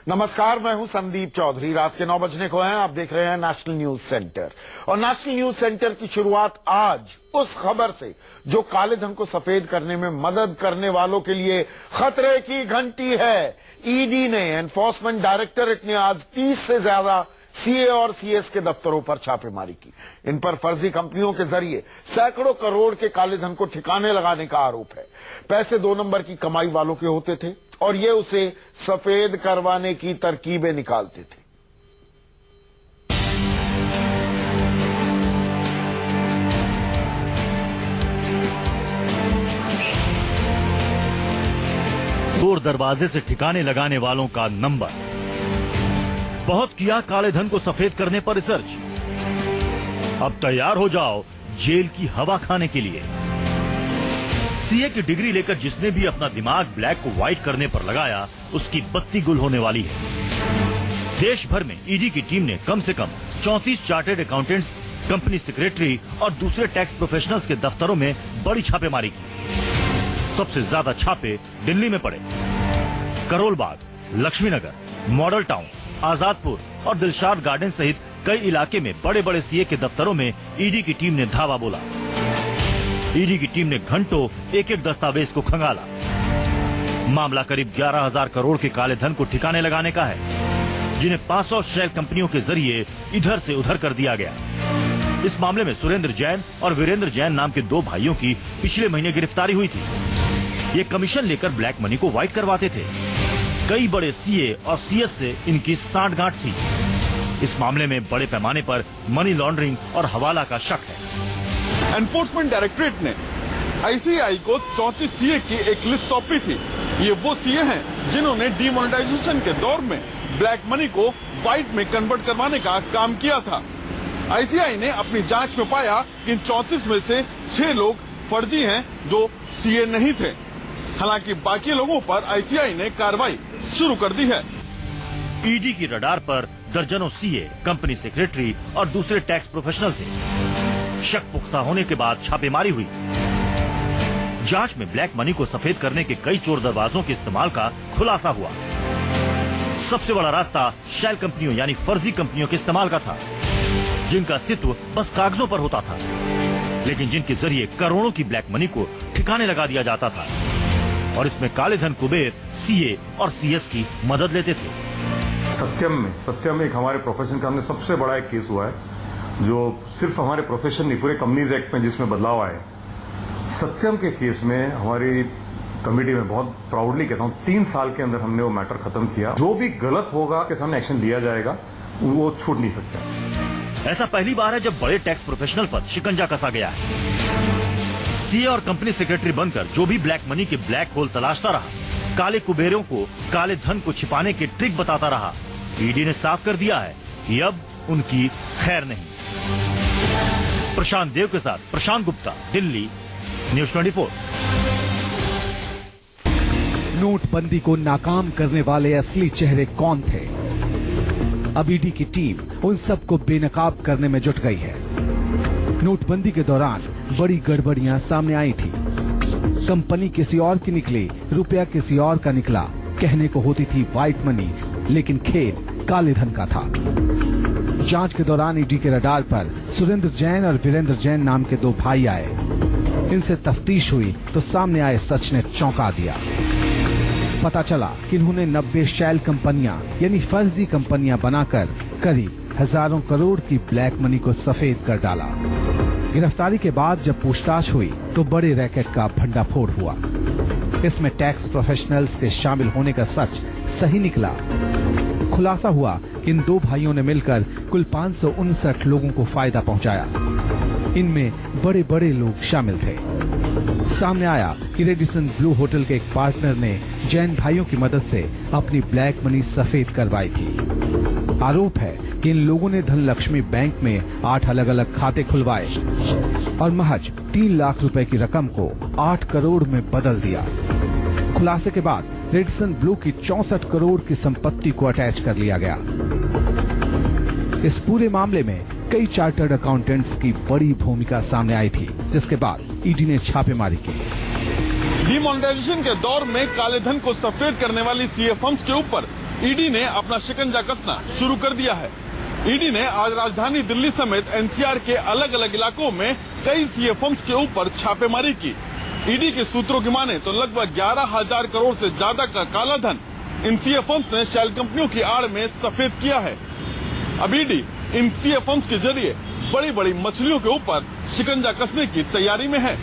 नमस्कार, मैं हूं संदीप चौधरी। रात के 9 बजने को हैं। आप देख रहे हैं नेशनल न्यूज सेंटर। और नेशनल न्यूज सेंटर की शुरुआत आज उस खबर से जो काले धन को सफेद करने में मदद करने वालों के लिए खतरे की घंटी है। ईडी ने, एनफोर्समेंट डायरेक्टरेट ने आज 30 से ज्यादा सीए और सीएस के दफ्तरों पर छापेमारी की। इन पर फर्जी कंपनियों के जरिए सैकड़ों करोड़ के काले धन को ठिकाने लगाने का आरोप है। पैसे 2 नंबर की कमाई वालों के होते थे और ये उसे सफेद करवाने की तरकीबें निकालते थे। चोर दरवाजे से ठिकाने लगाने वालों का नंबर। बहुत किया काले धन को सफेद करने पर रिसर्च। अब तैयार हो जाओ जेल की हवा खाने के लिए। सीए की डिग्री लेकर जिसने भी अपना दिमाग ब्लैक को व्हाइट करने पर लगाया, उसकी बत्ती गुल होने वाली है। देश भर में ईडी की टीम ने कम से कम 34 चार्टर्ड अकाउंटेंट्स, कंपनी सेक्रेटरी और दूसरे टैक्स प्रोफेशनल्स के दफ्तरों में बड़ी छापेमारी की। सबसे ज्यादा छापे दिल्ली में पड़े। करोल बाग, लक्ष्मीनगर, मॉडल टाउन, आजादपुर और दिलशाद गार्डन सहित कई इलाके में बड़े बड़े सीए के दफ्तरों में ईडी की टीम ने धावा बोला। ईडी की टीम ने घंटों एक एक दस्तावेज को खंगाला। मामला करीब 11,000 करोड़ के काले धन को ठिकाने लगाने का है, जिन्हें 500 शेल कंपनियों के जरिए इधर से उधर कर दिया गया। इस मामले में सुरेंद्र जैन और वीरेंद्र जैन नाम के 2 भाइयों की पिछले महीने गिरफ्तारी हुई थी। ये कमीशन लेकर ब्लैक मनी को व्हाइट करवाते थे। कई बड़े सीए और सीएस से इनकी सांठगांठ थी। इस मामले में बड़े पैमाने पर मनी लॉन्ड्रिंग और हवाला का शक है। एनफोर्समेंट डायरेक्टरेट ने आईसीआई को 34 सीए की एक लिस्ट सौंपी थी। ये वो सीए हैं जिन्होंने डीमोनेटाइजेशन के दौर में ब्लैक मनी को व्हाइट में कन्वर्ट करवाने का काम किया था। आईसीआई ने अपनी जांच में पाया कि इन 34 में से 6 लोग फर्जी हैं जो सीए नहीं थे। हालांकि बाकी लोगों पर आईसीआई ने कार्रवाई शुरू कर दी है। ईडी की रडार पर दर्जनों सीए, कंपनी सेक्रेटरी और दूसरे टैक्स प्रोफेशनल थे। शक पुख्ता होने के बाद छापेमारी हुई। जांच में ब्लैक मनी को सफेद करने के कई चोर दरवाजों के इस्तेमाल का खुलासा हुआ। सबसे बड़ा रास्ता शेल कंपनियों यानी फर्जी कंपनियों के इस्तेमाल का था, जिनका अस्तित्व बस कागजों पर होता था, लेकिन जिनके जरिए करोड़ों की ब्लैक मनी को ठिकाने लगा दिया जाता था। और इसमें काले धन कुबेर सीए और सीएस की मदद लेते थे। सत्यम एक हमारे प्रोफेशन का हमने सबसे बड़ा एक केस हुआ है, जो सिर्फ हमारे प्रोफेशन नहीं, पूरे कंपनीज एक्ट में जिसमें बदलाव आए। सत्यम के केस में हमारी कमेटी में बहुत प्राउडली कहता हूं 3 साल के अंदर हमने वो मैटर खत्म किया। जो भी गलत होगा के सामने एक्शन लिया जाएगा, वो छूट नहीं सकता। ऐसा पहली बार है जब बड़े टैक्स प्रोफेशनल पर शिकंजा कसा गया है। सीए और कंपनी सेक्रेटरी बनकर जो भी ब्लैक मनी के ब्लैक होल तलाशता रहा, काले कुबेरों को काले धन को छिपाने के ट्रिक बताता रहा, ईडी ने साफ कर दिया है कि अब उनकी खैर नहीं। प्रशांत देव के साथ प्रशांत गुप्ता, दिल्ली, न्यूज 24। नोटबंदी को नाकाम करने वाले असली चेहरे कौन थे? अब ईडी की टीम उन सबको बेनकाब करने में जुट गई है। नोटबंदी के दौरान बड़ी गड़बड़ियां सामने आई थी। कंपनी किसी और की निकली, रुपया किसी और का निकला। कहने को होती थी व्हाइट मनी, लेकिन खेल काले धन का था। जांच के दौरान ईडी के रडार पर सुरेंद्र जैन और वीरेंद्र जैन नाम के 2 भाई आए। इनसे तफ्तीश हुई तो सामने आए सच ने चौंका दिया। पता चला कि इन्होंने 90 शैल कंपनियां यानी फर्जी कंपनियां बनाकर करीब हजारों करोड़ की ब्लैक मनी को सफेद कर डाला। गिरफ्तारी के बाद जब पूछताछ हुई तो बड़े रैकेट का भंडाफोड़ हुआ। इसमें टैक्स प्रोफेशनल्स के शामिल होने का सच सही निकला। खुलासा हुआ कि इन 2 भाइयों ने मिलकर कुल 559 लोगों को फायदा पहुंचाया। इनमें बड़े बड़े लोग शामिल थे। सामने आया कि रेडिसन ब्लू होटल के एक पार्टनर ने जैन भाइयों की मदद से अपनी ब्लैक मनी सफेद करवाई थी। आरोप है कि इन लोगों ने धनलक्ष्मी बैंक में 8 अलग अलग खाते खुलवाए और महज 3 लाख रुपए की रकम को 8 करोड़ में बदल दिया। खुलासे के बाद रेडिसन ब्लू की 64 करोड़ की संपत्ति को अटैच कर लिया गया। इस पूरे मामले में कई चार्टर्ड अकाउंटेंट्स की बड़ी भूमिका सामने आई थी, जिसके बाद ईडी ने छापेमारी की। डीमोनेटाइजेशन के दौर में काले धन को सफेद करने वाली सीए फर्म्स के ऊपर ईडी ने अपना शिकंजा कसना शुरू कर दिया है। ईडी ने आज राजधानी दिल्ली समेत एनसीआर के अलग अलग इलाकों में कई सीए फर्म्स के ऊपर छापेमारी की। ईडी के सूत्रों की माने तो लगभग 11,000 करोड़ से ज्यादा का काला धन इन सीए फर्म्स ने शेल कंपनियों की आड़ में सफेद किया है। अब ईडी इन सीए फर्म्स के जरिए बड़ी बड़ी मछलियों के ऊपर शिकंजा कसने की तैयारी में है।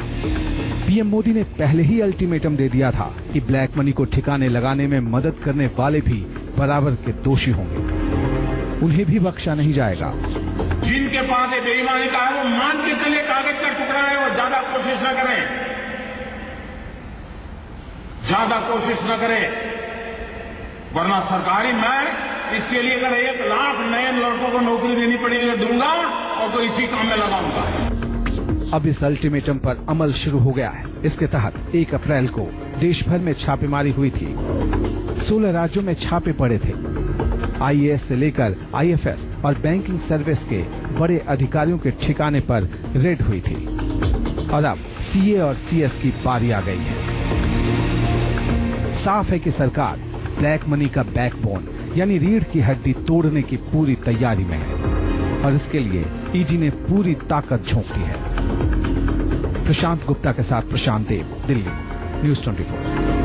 पीएम मोदी ने पहले ही अल्टीमेटम दे दिया था कि ब्लैक मनी को ठिकाने लगाने में मदद करने वाले भी बराबर के दोषी होंगे, उन्हें भी बख्शा नहीं जाएगा। जिनके पास ये बेईमानी का है वो मान के चले कागज का टुकड़ा है, वो ज्यादा कोशिश न करें, ज्यादा कोशिश न करें, वरना सरकारी मैं इसके लिए अगर 1 लाख नए लड़कों को नौकरी देनी पड़ेगी तो दूंगा और तो इसी काम में लगाऊंगा। अब इस अल्टीमेटम पर अमल शुरू हो गया है। इसके तहत 1 अप्रैल को देश भर में छापेमारी हुई थी। 16 राज्यों में छापे पड़े थे। आईएएस से लेकर आईएफएस और बैंकिंग सर्विस के बड़े अधिकारियों के ठिकाने पर रेड हुई थी। और अब सीए और सीएस की बारी आ गई है। साफ है कि सरकार ब्लैक मनी का बैकबोन यानी रीढ़ की हड्डी तोड़ने की पूरी तैयारी में है और इसके लिए ईडी ने पूरी ताकत झोंक दी है। प्रशांत गुप्ता के साथ प्रशांत देव, दिल्ली, न्यूज़ 24।